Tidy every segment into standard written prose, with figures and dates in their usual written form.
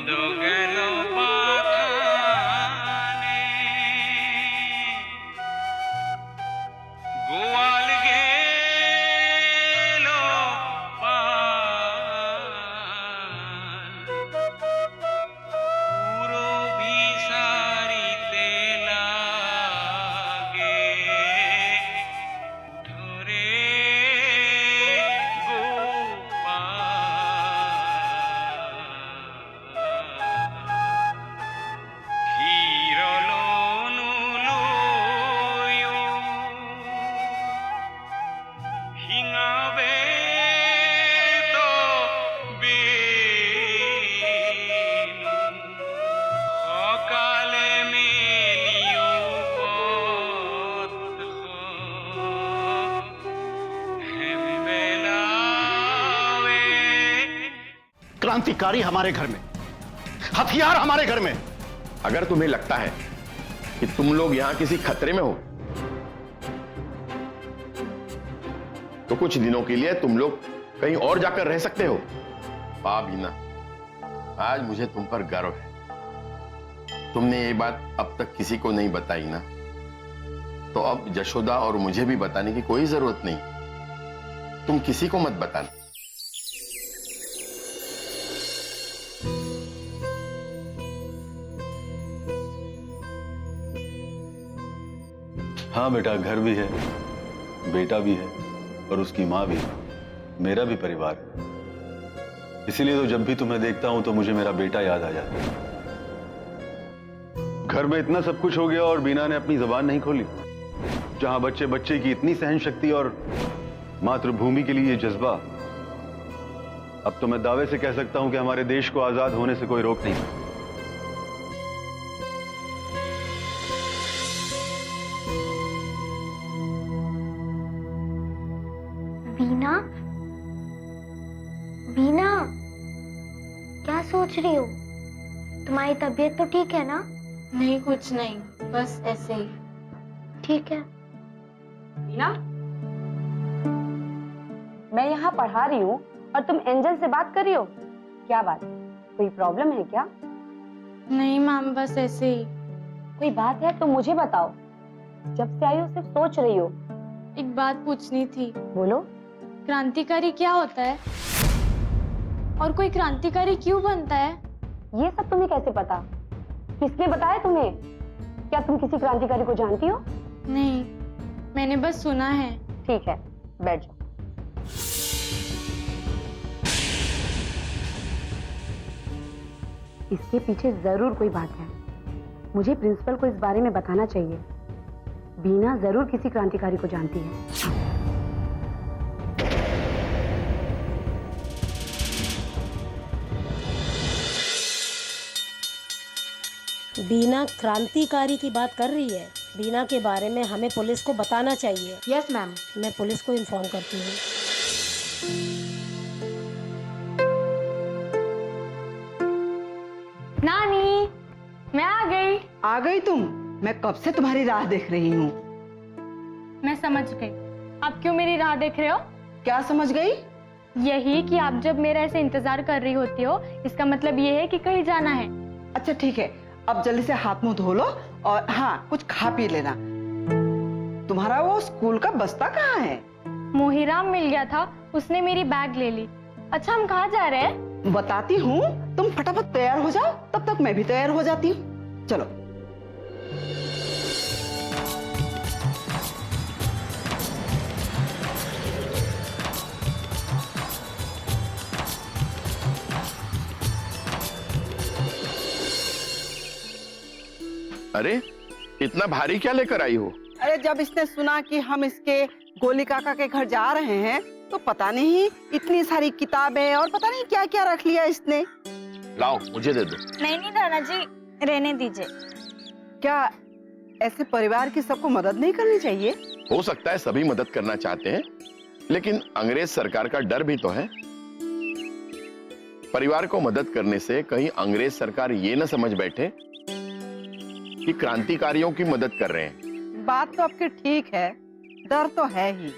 বন্ধ গেল বাগানে, গোয়াল গেল পাল, পুরো ভিসারিতে লাগে ধরে क्रांतिकारी हमारे घर में, हथियार हमारे घर में। अगर तुम्हें लगता है कि तुम लोग यहां किसी खतरे में हो तो कुछ दिनों के लिए तुम लोग कहीं और जाकर रह सकते हो। बीना, आज मुझे तुम पर गर्व है। तुमने ये बात अब तक किसी को नहीं बताई ना, तो अब यशोदा और मुझे भी बताने की कोई जरूरत नहीं। तुम किसी को मत बताना। हाँ बेटा, घर भी है, बेटा भी है और उसकी माँ भी है, मेरा भी परिवार है। इसीलिए तो जब भी तुम्हें देखता हूं तो मुझे मेरा बेटा याद आ जाता है। घर में इतना सब कुछ हो गया और बीना ने अपनी जुबान नहीं खोली। जहां बच्चे बच्चे की इतनी सहन शक्ति और मातृभूमि के लिए ये जज्बा, अब तो मैं दावे से कह सकता हूं कि हमारे देश को आजाद होने से कोई रोक नहीं सकता। बीना, बीना, क्या सोच रही हो? तुम्हारी तबीयत तो ठीक है ना? नहीं, कुछ नहीं, बस ऐसे ही। ठीक है। बीना, मैं यहाँ पढ़ा रही हूँ और तुम एंजल से बात कर रही हो। क्या बात, कोई प्रॉब्लम है क्या? नहीं मैम, बस ऐसे ही। कोई बात है तो मुझे बताओ। जब से आई हो सिर्फ सोच रही हो। एक बात पूछनी थी। बोलो। क्रांतिकारी क्या होता है और कोई क्रांतिकारी क्यों बनता है? ये सब तुम्हें कैसे पता? किसने बताया तुम्हें? क्या तुम किसी क्रांतिकारी को जानती हो? नहीं, मैंने बस सुना है। ठीक है, बैठ जाओ। इसके पीछे जरूर कोई बात है। मुझे प्रिंसिपल को इस बारे में बताना चाहिए। बीना जरूर किसी क्रांतिकारी को जानती है। बीना क्रांतिकारी की बात कर रही है। बीना के बारे में हमें पुलिस को बताना चाहिए। Yes ma'am. मैं पुलिस को इन्फॉर्म करती हूँ। नानी, मैं आ गई। आ गई तुम? मैं कब से तुम्हारी राह देख रही हूँ। मैं समझ गई। आप क्यों मेरी राह देख रहे हो? क्या समझ गई? यही कि आप जब मेरा ऐसे इंतजार कर रही होती हो, इसका मतलब ये है कि कहीं जाना है। अच्छा ठीक है, अब जल्दी से हाथ मुंह धो लो और हाँ, कुछ खा पी लेना। तुम्हारा वो स्कूल का बस्ता कहाँ है? मोहिराम मिल गया था, उसने मेरी बैग ले ली। अच्छा, हम कहाँ जा रहे हैं? बताती हूँ, तुम फटाफट तैयार हो जाओ, तब तक मैं भी तैयार हो जाती हूँ। चलो। अरे इतना भारी क्या लेकर आई हो? अरे जब इसने सुना कि हम इसके गोली काका के घर जा रहे हैं तो पता नहीं इतनी सारी किताबें और पता नहीं क्या क्या रख लिया इसने। लाओ मुझे दे दो। नहीं दादा जी, रहने दीजिए। क्या ऐसे परिवार की सबको मदद नहीं करनी चाहिए? हो सकता है सभी मदद करना चाहते हैं, लेकिन अंग्रेज सरकार का डर भी तो है। परिवार को मदद करने से कहीं अंग्रेज सरकार ये न समझ बैठे कि क्रांतिकारियों की मदद कर रहे हैं। बात तो आपकी ठीक है, डर तो है ही।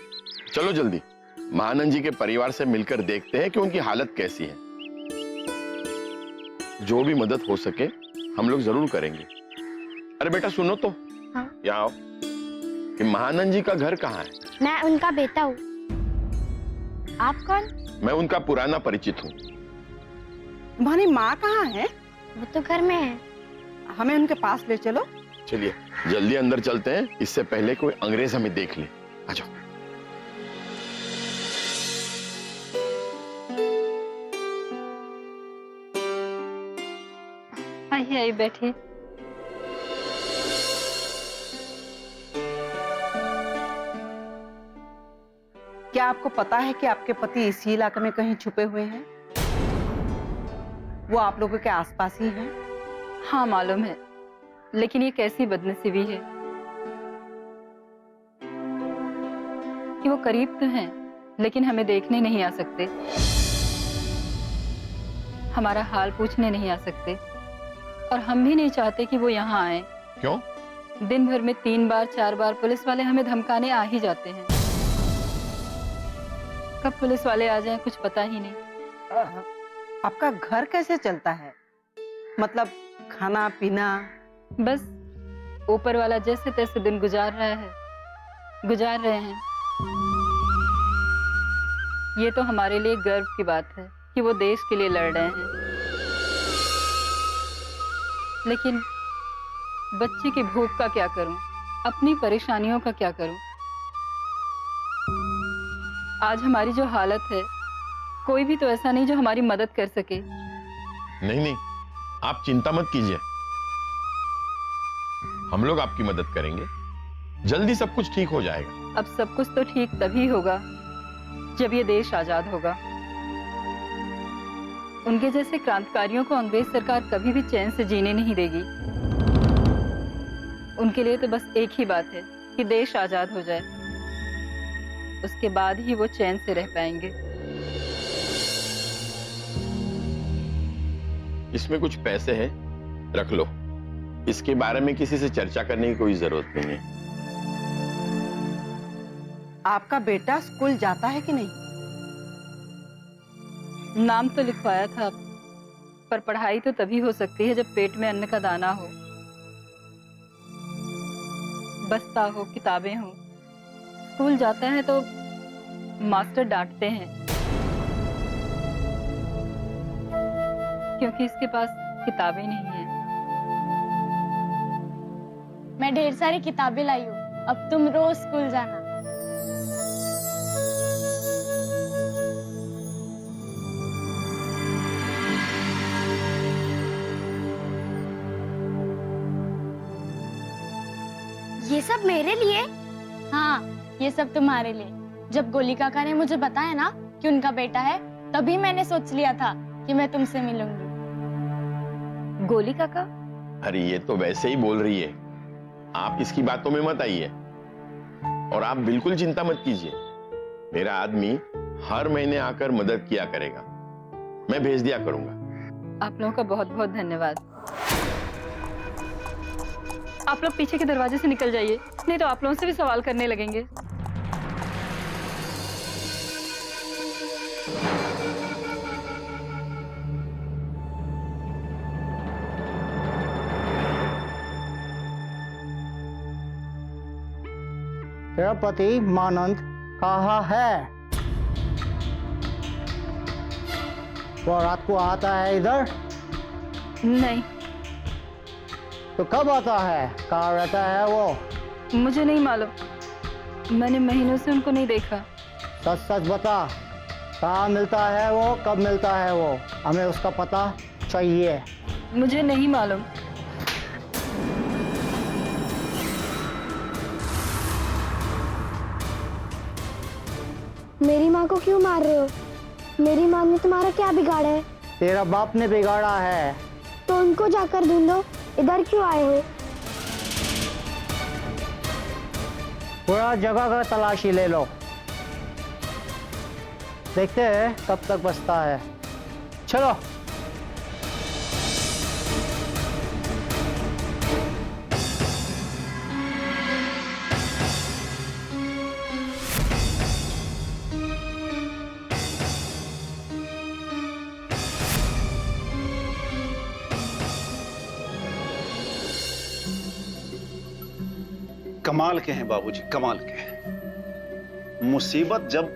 चलो जल्दी महानंद जी के परिवार से मिलकर देखते हैं कि उनकी हालत कैसी है। जो भी मदद हो सके हम लोग जरूर करेंगे। अरे बेटा सुनो तो, हाँ? यहाँ आओ। ये महानंद जी का घर कहाँ है? मैं उनका बेटा हूँ। आप कौन? मैं उनका पुराना परिचित हूँ। तुम्हारी माँ कहाँ है? वो तो घर में है। हमें उनके पास ले चलो। चलिए जल्दी अंदर चलते हैं, इससे पहले कोई अंग्रेज हमें देख ले। आ जाओ। आइए आइए बैठिए। क्या आपको पता है कि आपके पति इसी इलाके में कहीं छुपे हुए हैं? वो आप लोगों के आसपास ही हैं? हाँ मालूम है, लेकिन ये कैसी बदनसीबी है कि वो करीब तो हैं, लेकिन हमें देखने नहीं आ सकते, हमारा हाल पूछने नहीं आ सकते, और हम भी नहीं चाहते कि वो यहाँ आए। क्यों? दिन भर में 3 बार 4 बार पुलिस वाले हमें धमकाने आ ही जाते हैं। कब पुलिस वाले आ जाएं कुछ पता ही नहीं। आपका घर कैसे चलता है? मतलब खाना पीना? बस ऊपर वाला जैसे तैसे दिन गुजार रहे हैं। ये तो हमारे लिए गर्व की बात है कि वो देश के लिए लड़ रहे हैं, लेकिन बच्चे की भूख का क्या करूं, अपनी परेशानियों का क्या करूं? आज हमारी जो हालत है, कोई भी तो ऐसा नहीं जो हमारी मदद कर सके। नहीं नहीं, आप चिंता मत कीजिए, हम लोग आपकी मदद करेंगे। जल्दी सब कुछ ठीक हो जाएगा। अब सब कुछ तो ठीक तभी होगा जब ये देश आजाद होगा। उनके जैसे क्रांतिकारियों को अंग्रेज सरकार कभी भी चैन से जीने नहीं देगी। उनके लिए तो बस एक ही बात है कि देश आजाद हो जाए, उसके बाद ही वो चैन से रह पाएंगे। इसमें कुछ पैसे हैं, रख लो। इसके बारे में किसी से चर्चा करने की कोई जरूरत नहीं है। आपका बेटा स्कूल जाता है कि नहीं? नाम तो लिखवाया था, पर पढ़ाई तो तभी हो सकती है जब पेट में अन्न का दाना हो, बस्ता हो, किताबें हो। स्कूल जाता है तो मास्टर डांटते हैं क्योंकि इसके पास किताबें नहीं हैं। मैं ढेर सारी किताबें लाई हूँ, अब तुम रोज स्कूल जाना। ये सब मेरे लिए? हाँ, ये सब तुम्हारे लिए। जब गोली काका ने मुझे बताया ना कि उनका बेटा है, तभी मैंने सोच लिया था कि मैं तुमसे मिलूंगी। गोली काका? अरे ये तो वैसे ही बोल रही है, आप इसकी बातों में मत आइए। और आप बिल्कुल चिंता मत कीजिए, मेरा आदमी हर महीने आकर मदद किया करेगा, मैं भेज दिया करूंगा। आप लोगों का बहुत बहुत धन्यवाद। आप लोग पीछे के दरवाजे से निकल जाइए, नहीं तो आप लोगों से भी सवाल करने लगेंगे। तेरा पति मानंद कहाँ है? वो रात को आता है इधर? नहीं, तो कब आता है? कहाँ रहता है वो? मुझे नहीं मालूम, मैंने महीनों से उनको नहीं देखा। सच सच बता, कहाँ मिलता है वो, कब मिलता है वो? हमें उसका पता चाहिए। मुझे नहीं मालूम। मेरी माँ को क्यों मार रहे हो? मेरी माँ ने तुम्हारा क्या बिगाड़ा है? तेरा बाप ने बिगाड़ा है। तो उनको जाकर ढूंढो, इधर क्यों आए हो? पूरा जगह का तलाशी ले लो, देखते हैं कब तक बचता है। चलो। कमाल के हैं बाबूजी, कमाल के। मुसीबत जब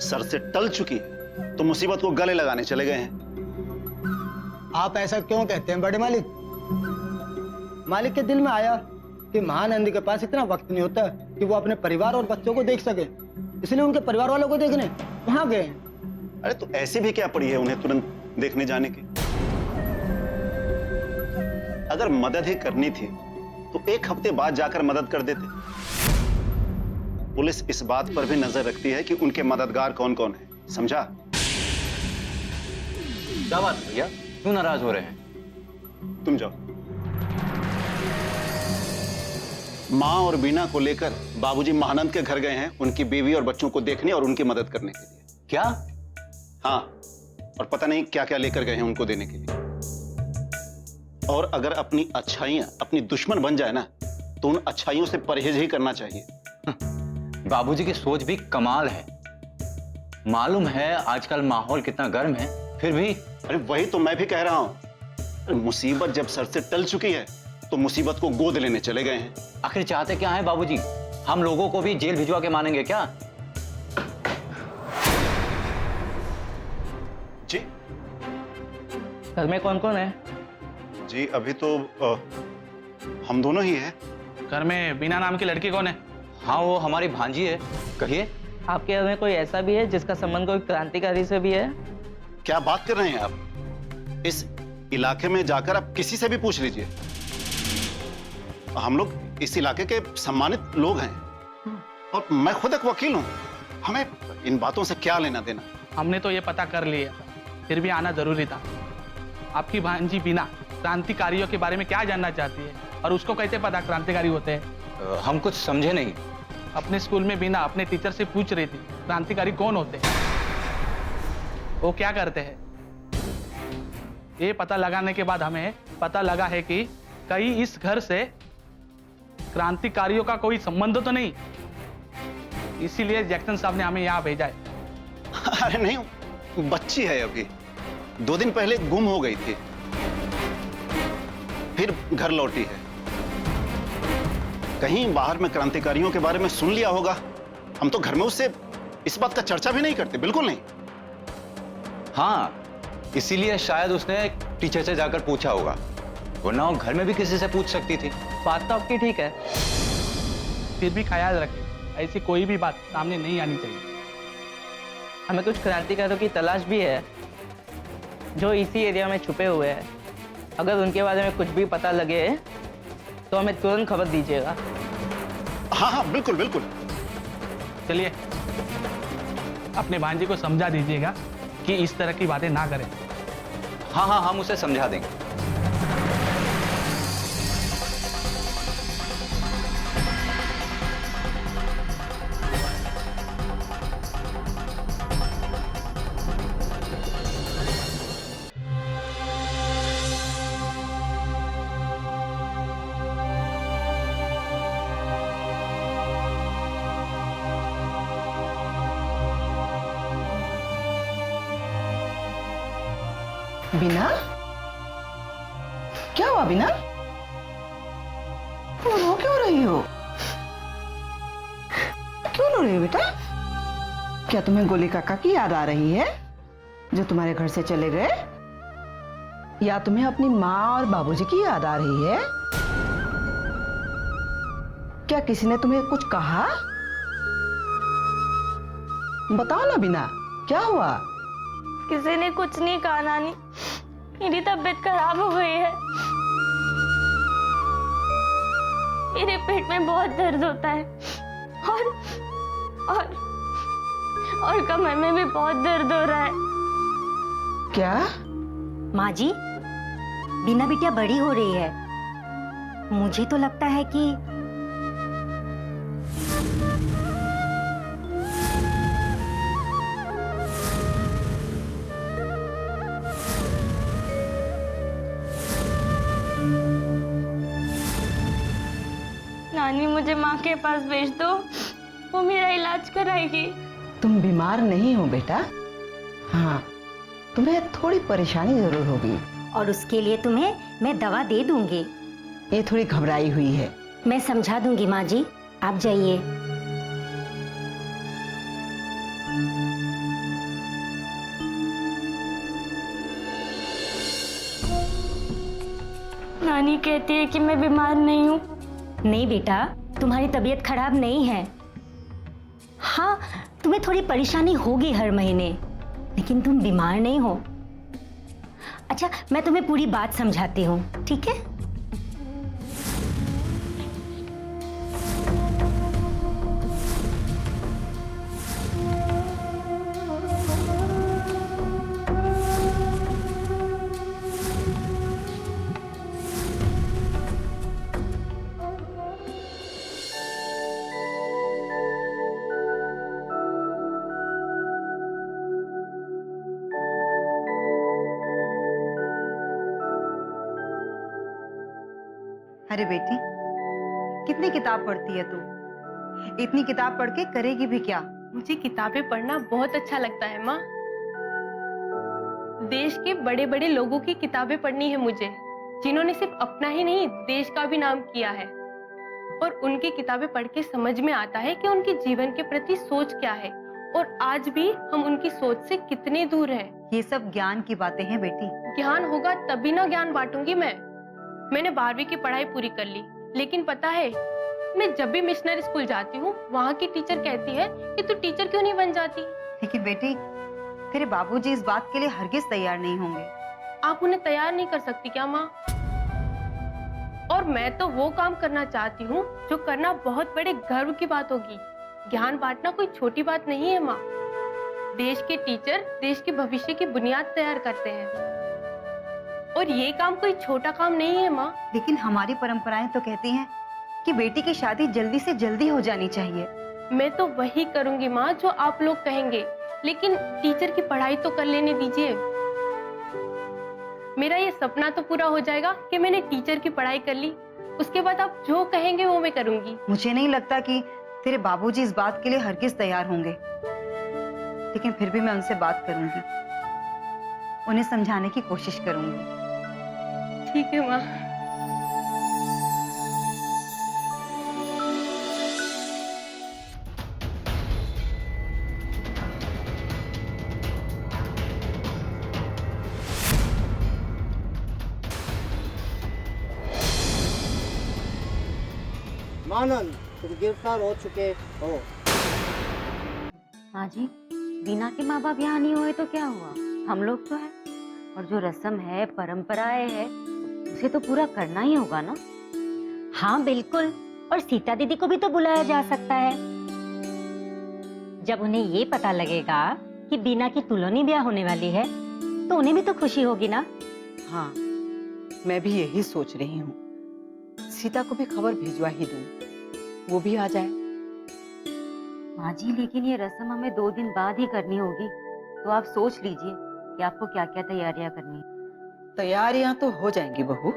सर से टल चुकी है तो मुसीबत को गले लगाने चले गए हैं। आप ऐसा क्यों कहते हैं बड़े मालिक? मालिक के दिल में आया कि महानंदी के पास इतना वक्त नहीं होता कि वो अपने परिवार और बच्चों को देख सके, इसलिए उनके परिवार वालों को देखने वहां गए। अरे तो ऐसी भी क्या पड़ी है उन्हें तुरंत देखने जाने की? अगर मदद ही करनी थी तो एक हफ्ते बाद जाकर मदद कर देते। पुलिस इस बात पर भी नजर रखती है कि उनके मददगार कौन कौन है, समझा? क्या बात भैया, क्यों नाराज हो रहे हैं? तुम जाओ। माँ और बीना को लेकर बाबूजी महानंद के घर गए हैं उनकी बीवी और बच्चों को देखने और उनकी मदद करने के लिए। क्या? हाँ, और पता नहीं क्या क्या लेकर गए हैं उनको देने के लिए। और अगर अपनी अच्छाइयां अपनी दुश्मन बन जाए ना तो उन अच्छाइयों से परहेज ही करना चाहिए। बाबूजी की सोच भी कमाल है। मालूम है आजकल माहौल कितना गर्म है, फिर भी। अरे वही तो मैं भी कह रहा हूं, मुसीबत जब सर से टल चुकी है तो मुसीबत को गोद लेने चले गए हैं। आखिर चाहते क्या है बाबूजी? हम लोगों को भी जेल भिजवा के मानेंगे क्या? जी घर में कौन कौन है? जी अभी तो हम दोनों ही हैं। घर में बीना नाम की लड़की कौन है? हाँ, वो हमारी भांजी है। कहिए। आपके घर में कोई ऐसा भी है जिसका संबंध कोई क्रांतिकारी से भी है? क्या बात कर रहे हैं आप? इस इलाके में जाकर आप किसी से भी पूछ लीजिए। हम लोग इस इलाके के सम्मानित लोग हैं और मैं खुद एक वकील हूं। हमें इन बातों से क्या लेना देना। हमने तो ये पता कर लिया, फिर भी आना जरूरी था। आपकी भांजी बीना क्रांतिकारियों के बारे में क्या जानना चाहती है और उसको कैसे पता क्रांतिकारी होते हैं? हम कुछ समझे नहीं। अपने स्कूल में बीना अपने टीचर से पूछ रही थी क्रांतिकारी कौन होते हैं, वो क्या करते हैं। ये पता लगाने के बाद हमें पता लगा है कि कहीं इस घर से क्रांतिकारियों का कोई संबंध तो नहीं, इसीलिए जैक्सन साहब ने हमें यहाँ भेजा है। अरे नहीं, बच्ची है अभी, 2 दिन पहले गुम हो गई थी, फिर घर लौटी है। कहीं बाहर में क्रांतिकारियों के बारे में सुन लिया होगा। हम तो घर में उससे इस बात का चर्चा भी नहीं करते, बिल्कुल नहीं। हाँ, इसीलिए शायद उसने टीचर से जाकर पूछा होगा, वरना वो घर में भी किसी से पूछ सकती थी। बात तो आपकी ठीक है, फिर भी ख्याल रखें ऐसी कोई भी बात सामने नहीं आनी चाहिए। हमें कुछ क्रांतिकारियों की तलाश भी है जो इसी एरिया में छुपे हुए हैं। अगर उनके बारे में कुछ भी पता लगे तो हमें तुरंत खबर दीजिएगा। हाँ हाँ बिल्कुल बिल्कुल। चलिए अपने भांजी को समझा दीजिएगा कि इस तरह की बातें ना करें। हाँ हाँ, हम उसे समझा देंगे। बीना, क्या हुआ बीना? रो क्यों रही हो? क्यों रो रही हो बेटा? क्या तुम्हें गोली काका की याद आ रही है जो तुम्हारे घर से चले गए, या तुम्हें अपनी माँ और बाबूजी की याद आ रही है? क्या किसी ने तुम्हें कुछ कहा? बताओ ना बीना, क्या हुआ? किसी ने कुछ नहीं कहा नानी, मेरी तबीयत खराब हो गई है। मेरे पेट में बहुत दर्द होता है और कमर में भी बहुत दर्द हो रहा है। क्या? माँ जी, बीना बिटिया बड़ी हो रही है। मुझे तो लगता है कि नानी मुझे माँ के पास भेज दो, वो मेरा इलाज कराएगी। तुम बीमार नहीं हो बेटा। हाँ, तुम्हें थोड़ी परेशानी जरूर होगी और उसके लिए तुम्हें मैं दवा दे दूंगी। ये थोड़ी घबराई हुई है। मैं समझा दूंगी माँ जी। आप जाइए। नानी कहती है कि मैं बीमार नहीं हूँ। नहीं बेटा, तुम्हारी तबीयत खराब नहीं है। हाँ, तुम्हें थोड़ी परेशानी होगी हर महीने, लेकिन तुम बीमार नहीं हो। अच्छा, मैं तुम्हें पूरी बात समझाती हूँ, ठीक है? अरे बेटी, कितनी किताब पढ़ती है तू? इतनी किताब पढ़ के करेगी भी क्या? मुझे किताबें पढ़ना बहुत अच्छा लगता है माँ। देश के बड़े बड़े लोगों की किताबें पढ़नी है मुझे, जिन्होंने सिर्फ अपना ही नहीं देश का भी नाम किया है। और उनकी किताबें पढ़ के समझ में आता है कि उनके जीवन के प्रति सोच क्या है और आज भी हम उनकी सोच से कितने दूर हैं। ये सब ज्ञान की बातें हैं बेटी। ज्ञान होगा तभी ना ज्ञान बांटूंगी मैं। मैंने 12वीं की पढ़ाई पूरी कर ली, लेकिन पता है मैं जब भी मिशनरी स्कूल जाती हूँ वहाँ की टीचर कहती है कि तू टीचर क्यों नहीं बन जाती। लेकिन बेटी, तेरे बाबूजी इस बात के लिए हरगिज तैयार नहीं होंगे। आप उन्हें तैयार नहीं कर सकती क्या माँ? और मैं तो वो काम करना चाहती हूँ जो करना बहुत बड़े गर्व की बात होगी। ज्ञान बांटना कोई छोटी बात नहीं है माँ। देश के टीचर देश के भविष्य की बुनियाद तैयार करते हैं और ये काम कोई छोटा काम नहीं है माँ। लेकिन हमारी परंपराएं तो कहती हैं कि बेटी की शादी जल्दी से जल्दी हो जानी चाहिए। मैं तो वही करूंगी माँ जो आप लोग कहेंगे, लेकिन टीचर की पढ़ाई तो कर लेने दीजिए। मेरा ये सपना तो पूरा हो जाएगा कि मैंने टीचर की पढ़ाई कर ली। उसके बाद आप जो कहेंगे वो मैं करूंगी। मुझे नहीं लगता कि तेरे बाबूजी इस बात के लिए हरगिज तैयार होंगे, लेकिन फिर भी मैं उनसे बात करूंगी, उन्हें समझाने की कोशिश करूंगी। ठीक है माँ। मानन, तुम गिरफ्तार हो चुके हो। हाँ जी, बीना के माँ बाप यहाँ नहीं हुए तो क्या हुआ? हम लोग तो हैं, और जो रस्म है, परंपराएं है, उसे तो पूरा करना ही होगा ना। हाँ बिल्कुल, और सीता दीदी को भी तो बुलाया जा सकता है। जब उन्हें ये पता लगेगा कि बीना की तुलनी ब्याह होने वाली है तो उन्हें भी तो खुशी होगी ना। हाँ, मैं भी यही सोच रही हूँ। सीता को भी खबर भिजवा ही दूं, वो भी आ जाए। माँ जी, लेकिन ये रस्म हमें 2 दिन बाद ही करनी होगी, तो आप सोच लीजिए कि आपको क्या क्या तैयारियां करनी है। तैयारियां तो हो जाएंगी बहू।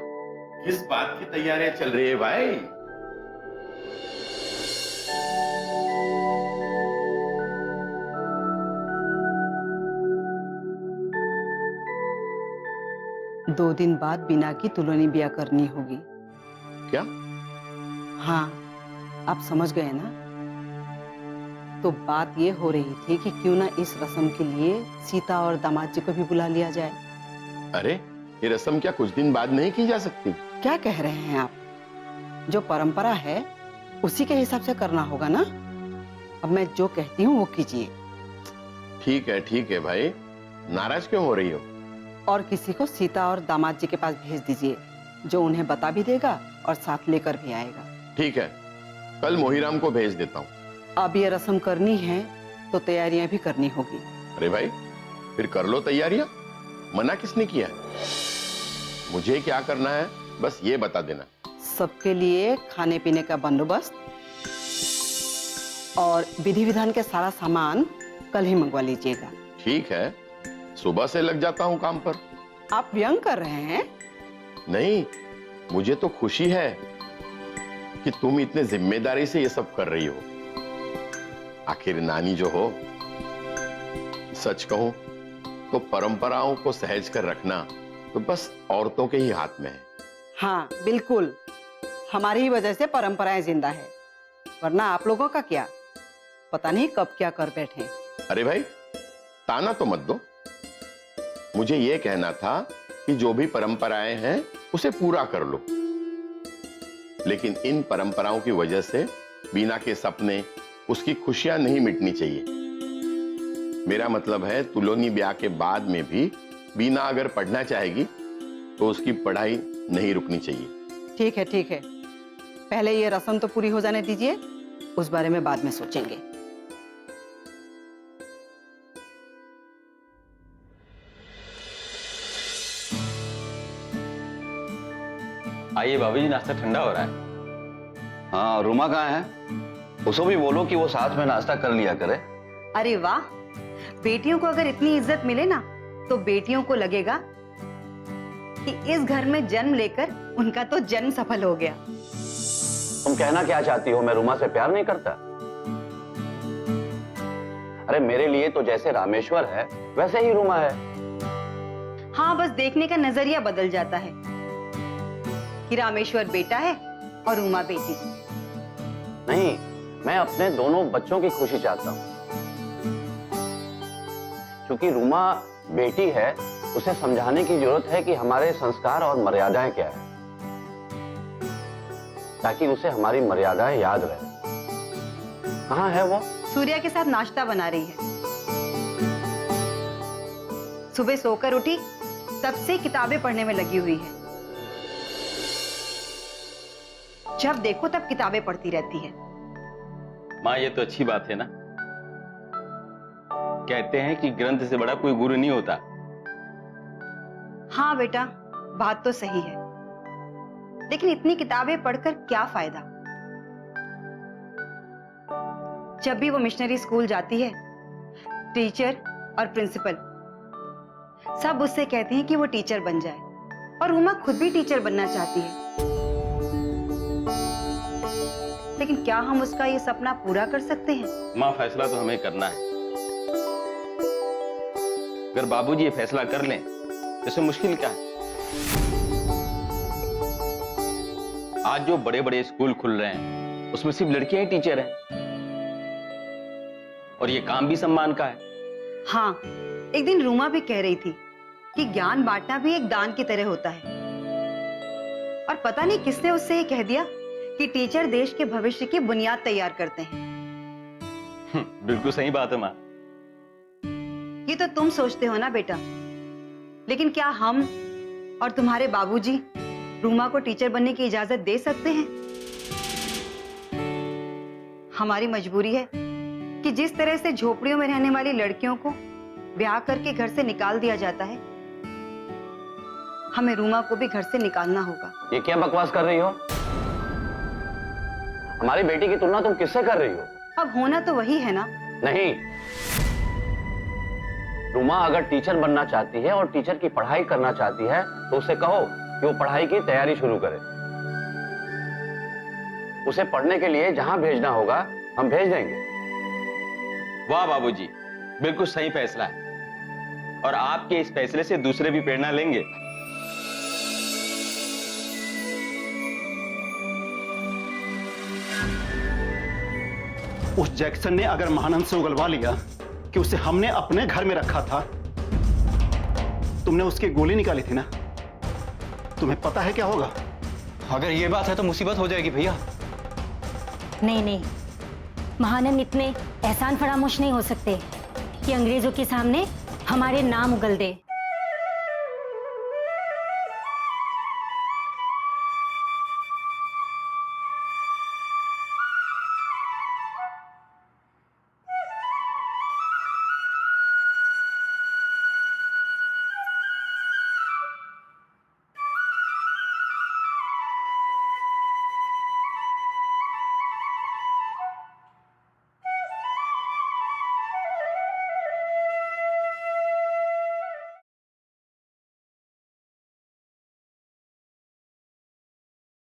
किस बात की तैयारियां चल रही है भाई? दो दिन बाद बीना की तुलनी ब्याह करनी होगी। क्या? हाँ, आप समझ गए ना? तो बात ये हो रही थी कि क्यों ना इस रस्म के लिए सीता और दामाद जी को भी बुला लिया जाए। अरे, ये रस्म क्या कुछ दिन बाद नहीं की जा सकती? क्या कह रहे हैं आप? जो परंपरा है उसी के हिसाब से करना होगा ना। अब मैं जो कहती हूँ वो कीजिए। ठीक है भाई, नाराज क्यों हो रही हो? और किसी को सीता और दामाद जी के पास भेज दीजिए, जो उन्हें बता भी देगा और साथ लेकर भी आएगा। ठीक है, कल मोहीराम को भेज देता हूँ। अब ये रस्म करनी है तो तैयारियां भी करनी होगी। अरे भाई, फिर कर लो तैयारियां, मना किसने किया है? मुझे क्या करना है बस ये बता देना। सबके लिए खाने पीने का बंदोबस्त और विधि विधान के सारा सामान कल ही मंगवा लीजिएगा। ठीक है, सुबह से लग जाता हूँ काम पर। आप व्यंग कर रहे हैं? नहीं, मुझे तो खुशी है कि तुम इतने जिम्मेदारी से ये सब कर रही हो। आखिर नानी जो हो, सच कहूं तो परंपराओं को सहज कर रखना तो बस औरतों के ही हाथ में है। हाँ बिल्कुल, हमारी ही वजह से परंपराएं जिंदा है। वरना आप लोगों का क्या, पता नहीं कब क्या कर बैठे। अरे भाई, ताना तो मत दो। मुझे यह कहना था कि जो भी परंपराएं हैं उसे पूरा कर लो, लेकिन इन परंपराओं की वजह से बीना के सपने, उसकी खुशियां नहीं मिटनी चाहिए। मेरा मतलब है तुलोनी ब्याह के बाद में भी बीना अगर पढ़ना चाहेगी तो उसकी पढ़ाई नहीं रुकनी चाहिए। ठीक है ठीक है, पहले ये रस्म तो पूरी हो जाने दीजिए, उस बारे में बाद में सोचेंगे। आइए बाबू जी, नाश्ता ठंडा हो रहा है। हाँ, रूमा कहाँ है? उसको भी बोलो कि वो साथ में नाश्ता कर लिया करे। अरे वाह, बेटियों को अगर इतनी इज्जत मिले ना तो बेटियों को लगेगा कि इस घर में जन्म लेकर उनका तो जन्म सफल हो गया। तुम कहना क्या चाहती हो? मैं रूमा से प्यार नहीं करता? अरे मेरे लिए तो जैसे रामेश्वर है वैसे ही रूमा है। हाँ, बस देखने का नजरिया बदल जाता है कि रामेश्वर बेटा है और रूमा बेटी। नहीं, मैं अपने दोनों बच्चों की खुशी चाहता हूँ। क्योंकि रूमा बेटी है, उसे समझाने की जरूरत है कि हमारे संस्कार और मर्यादाएं क्या है, ताकि उसे हमारी मर्यादाएं याद रहे। कहाँ है वो? सूर्या के साथ नाश्ता बना रही है। सुबह सोकर उठी तब से किताबें पढ़ने में लगी हुई है। जब देखो तब किताबें पढ़ती रहती है। माँ, ये तो अच्छी बात है ना। कहते हैं कि ग्रंथ से बड़ा कोई गुरु नहीं होता। हाँ बेटा, बात तो सही है, लेकिन इतनी किताबें पढ़कर क्या फायदा? जब भी वो मिशनरी स्कूल जाती है, टीचर और प्रिंसिपल सब उससे कहते हैं कि वो टीचर बन जाए, और उमा खुद भी टीचर बनना चाहती है। लेकिन क्या हम उसका ये सपना पूरा कर सकते हैं? माँ, फैसला तो हमें करना है। अगर बाबूजी ये फैसला कर लें तो इसमें मुश्किल क्या है? आज जो बड़े बड़े स्कूल खुल रहे हैं उसमें सिर्फ लड़कियां ही टीचर हैं, और ये काम भी सम्मान का है। हाँ, एक दिन रूमा भी कह रही थी कि ज्ञान बांटना भी एक दान की तरह होता है। और पता नहीं किसने उससे ये कह दिया कि टीचर देश के भविष्य की बुनियाद तैयार करते हैं। बिल्कुल सही बात है माँ। ये तो तुम सोचते हो ना बेटा, लेकिन क्या हम और तुम्हारे बाबूजी रूमा को टीचर बनने की इजाजत दे सकते हैं? हमारी मजबूरी है कि जिस तरह से झोपड़ियों में रहने वाली लड़कियों को ब्याह करके घर से निकाल दिया जाता है, हमें रूमा को भी घर से निकालना होगा। ये क्या बकवास कर रही हो? हमारी बेटी की तुलना तुम किससे कर रही हो? अब होना तो वही है ना। नहीं, रूमा अगर टीचर बनना चाहती है और टीचर की पढ़ाई करना चाहती है तो उसे कहो कि वो पढ़ाई की तैयारी शुरू करे। उसे पढ़ने के लिए जहां भेजना होगा हम भेज देंगे। वाह बाबूजी, बिल्कुल सही फैसला है, और आपके इस फैसले से दूसरे भी प्रेरणा लेंगे। उस जैक्सन ने अगर महानंद से उगलवा लिया कि उसे हमने अपने घर में रखा था, तुमने उसकी गोली निकाली थी ना, तुम्हें पता है क्या होगा? अगर ये बात है तो मुसीबत हो जाएगी भैया। नहीं नहीं, महानंद इतने एहसान फरामोश नहीं हो सकते कि अंग्रेजों के सामने हमारे नाम उगल दे।